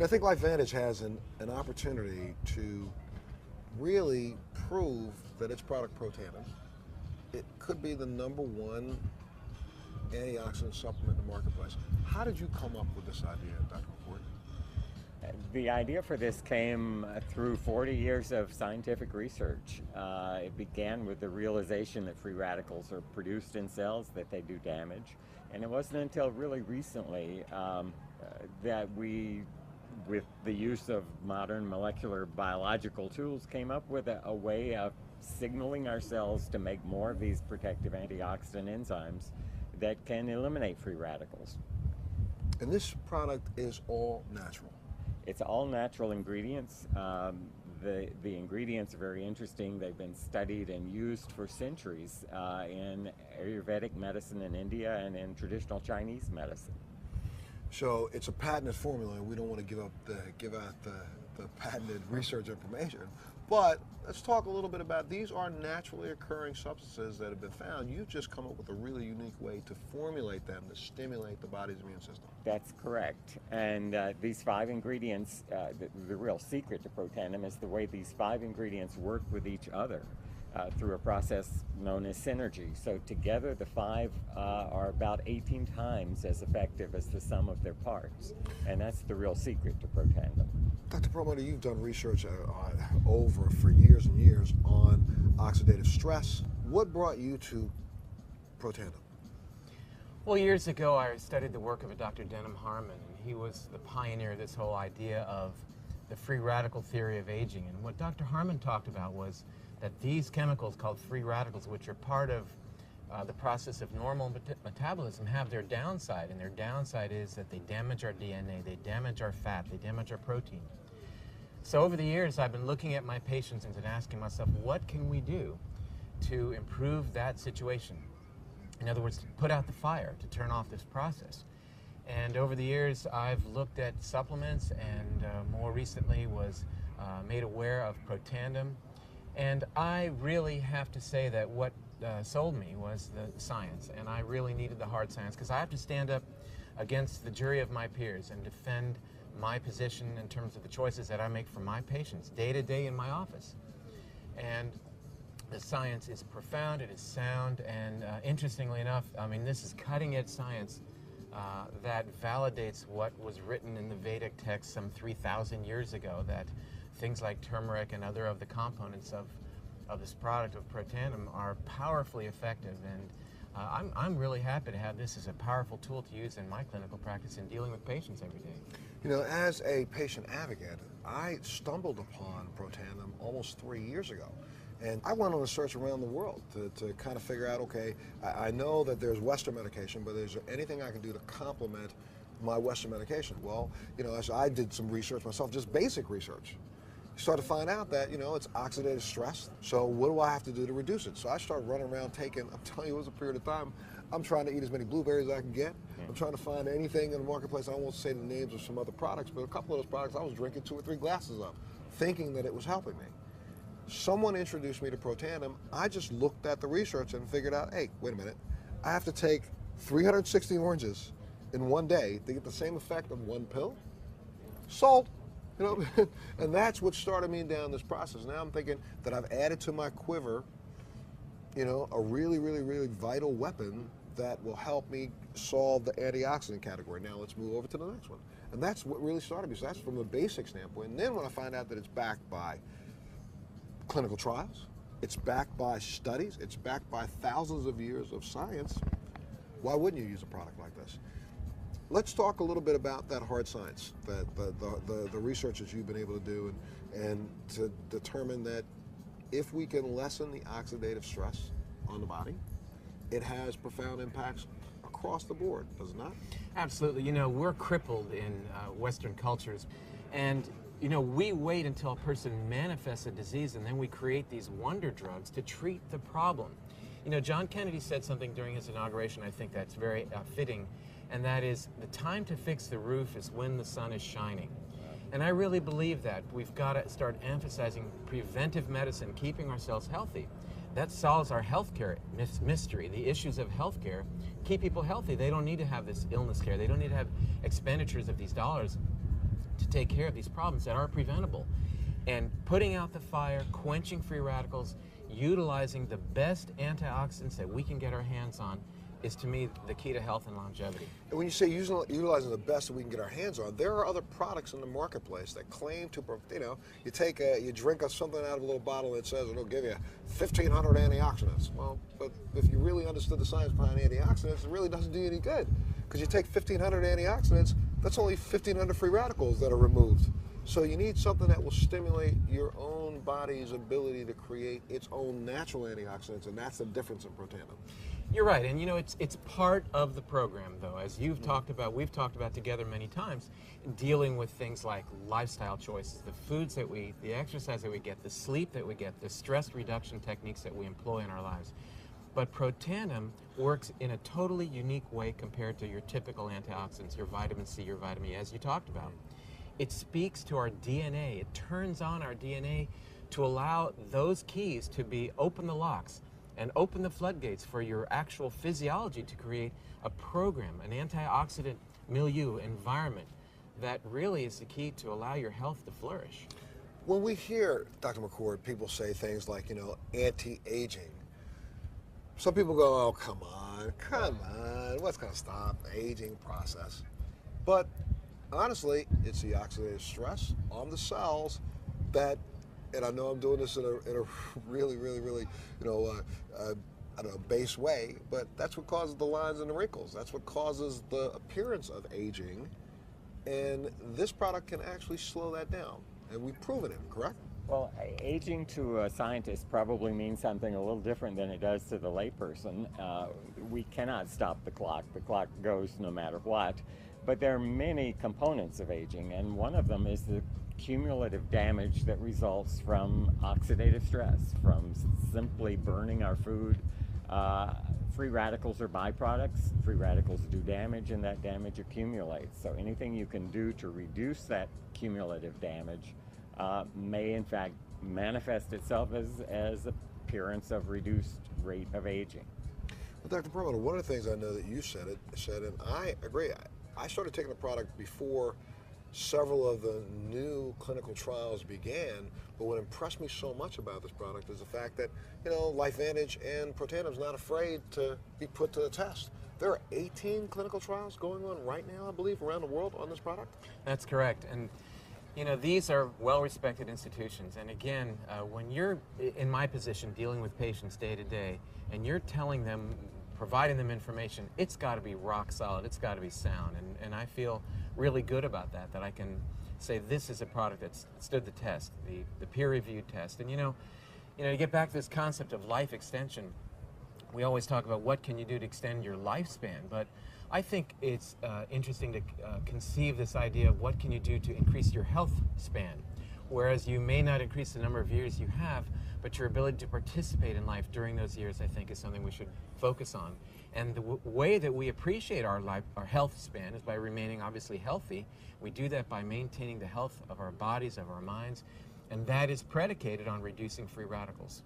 And I think LifeVantage has an opportunity to really prove that its product Protandim, it could be the #1 antioxidant supplement in the marketplace. How did you come up with this idea, Dr. McCord? The idea for this came through 40 years of scientific research. It began with the realization that free radicals are produced in cells, that they do damage. And it wasn't until really recently that we, with the use of modern molecular biological tools, came up with a way of signaling our cells to make more of these protective antioxidant enzymes that can eliminate free radicals. And this product is all natural. It's all natural ingredients. The ingredients are very interesting. They've been studied and used for centuries in Ayurvedic medicine in India and in traditional Chinese medicine. So it's a patented formula, and we don't want to give out the patented research information. But let's talk a little bit about, these are naturally occurring substances that have been found. You've just come up with a really unique way to formulate them to stimulate the body's immune system. That's correct. And these 5 ingredients, the real secret to Protandim is the way these 5 ingredients work with each other through a process known as synergy. So together the 5 are about 18 times as effective as the sum of their parts. And that's the real secret to Protandim. Dr. Perlmutter, you've done research for years and years on oxidative stress. What brought you to Protandim? Well, years ago I studied the work of a Dr. Denham Harmon, and he was the pioneer of this whole idea of the free radical theory of aging. And what Dr. Harmon talked about was that these chemicals called free radicals, which are part of the process of normal metabolism, have their downside. And their downside is that they damage our DNA, they damage our fat, they damage our protein. So over the years I've been looking at my patients and asking myself, what can we do to improve that situation? In other words, to put out the fire, to turn off this process. And over the years I've looked at supplements, and more recently was made aware of Protandim. And I really have to say that what sold me was the science, and I really needed the hard science, because I have to stand up against the jury of my peers and defend my position in terms of the choices that I make for my patients day to day in my office. And the science is profound, it is sound, and interestingly enough, I mean, this is cutting-edge science that validates what was written in the Vedic text some 3,000 years ago, that things like turmeric and other of the components of this product of Protandim are powerfully effective. And I'm really happy to have this as a powerful tool to use in my clinical practice in dealing with patients every day. You know, as a patient advocate, I stumbled upon Protandim almost 3 years ago. And I went on a search around the world to kind of figure out, okay, I know that there's Western medication, but is there anything I can do to complement my Western medication? Well, you know, as I did some research myself, just basic research, started to find out that, you know, it's oxidative stress. So what do I have to do to reduce it? So I started running around taking, I'm telling you, it was a period of time, I'm trying to eat as many blueberries as I can get. I'm trying to find anything in the marketplace. I won't say the names of some other products, but a couple of those products I was drinking 2 or 3 glasses of, thinking that it was helping me. Someone introduced me to Protandim. I just looked at the research and figured out, hey, wait a minute, I have to take 360 oranges in one day to get the same effect of 1 pill? Sold. You know, and that's what started me down this process. Now I'm thinking that I've added to my quiver, you know, a really, really, really vital weapon that will help me solve the antioxidant category. Now let's move over to the next one. And that's what really started me. So that's from a basic standpoint. And then when I find out that it's backed by clinical trials, it's backed by studies, it's backed by thousands of years of science, why wouldn't you use a product like this? Let's talk a little bit about that hard science, that the research that you've been able to do, and to determine that if we can lessen the oxidative stress on the body, it has profound impacts across the board, does it not? Absolutely. You know, we're crippled in Western cultures, and you know, we wait until a person manifests a disease, and then we create these wonder drugs to treat the problem. You know, John Kennedy said something during his inauguration, I think that's very fitting, and that is, the time to fix the roof is when the sun is shining. And I really believe that. We've got to start emphasizing preventive medicine, keeping ourselves healthy. That solves our healthcare mystery. The issues of healthcare keep people healthy. They don't need to have this illness care. They don't need to have expenditures of these dollars to take care of these problems that are preventable. And putting out the fire, quenching free radicals, utilizing the best antioxidants that we can get our hands on is, to me, the key to health and longevity. And when you say utilizing the best that we can get our hands on, there are other products in the marketplace that claim to, you drink something out of a little bottle and it says it'll give you 1,500 antioxidants. Well, but if you really understood the science behind antioxidants, it really doesn't do you any good. Because you take 1,500 antioxidants, that's only 1,500 free radicals that are removed. So you need something that will stimulate your own body's ability to create its own natural antioxidants, and that's the difference in Protandim. You're right, and it's part of the program, though, as you've talked about, we've talked about together many times, dealing with things like lifestyle choices, the foods that we eat, the exercise that we get, the sleep that we get, the stress reduction techniques that we employ in our lives. But Protandim works in a totally unique way compared to your typical antioxidants, your vitamin C, your vitamin E, as you talked about. It speaks to our DNA. It turns on our DNA to allow those keys to open the locks and open the floodgates for your actual physiology to create a program, an antioxidant milieu, environment that really is the key to allow your health to flourish. When we hear, Dr. McCord, people say things like, anti-aging, some people go, oh, come on, what's going to stop the aging process? But honestly, it's the oxidative stress on the cells that, and I know I'm doing this in a really, I don't know, base way, but that's what causes the lines and the wrinkles. That's what causes the appearance of aging. And this product can actually slow that down. And we've proven it, correct? Well, aging to a scientist probably means something a little different than it does to the layperson. We cannot stop the clock. The clock goes no matter what. But there are many components of aging, and one of them is the cumulative damage that results from oxidative stress, from simply burning our food. Free radicals are byproducts. Free radicals do damage, and that damage accumulates. So anything you can do to reduce that cumulative damage may in fact manifest itself as appearance of reduced rate of aging. Well, Dr. Perlmutter, one of the things I know that you said, and I agree, I started taking the product before several of the new clinical trials began, but what impressed me so much about this product is the fact that, LifeVantage and Protandim is not afraid to be put to the test. There are 18 clinical trials going on right now, I believe, around the world on this product? That's correct. And these are well-respected institutions. And again, when you're in my position dealing with patients day to day, and you're telling them, providing them information, it's got to be rock solid, it's got to be sound. And I feel really good about that I can say this is a product that's stood the test, the peer-reviewed test. And to get back to this concept of life extension, we always talk about what can you do to extend your lifespan, but I think it's interesting to conceive this idea of what can you do to increase your health span, whereas you may not increase the number of years you have, but your ability to participate in life during those years, I think, is something we should focus on. And the way that we appreciate our health span is by remaining obviously healthy. We do that by maintaining the health of our bodies, of our minds, and that is predicated on reducing free radicals.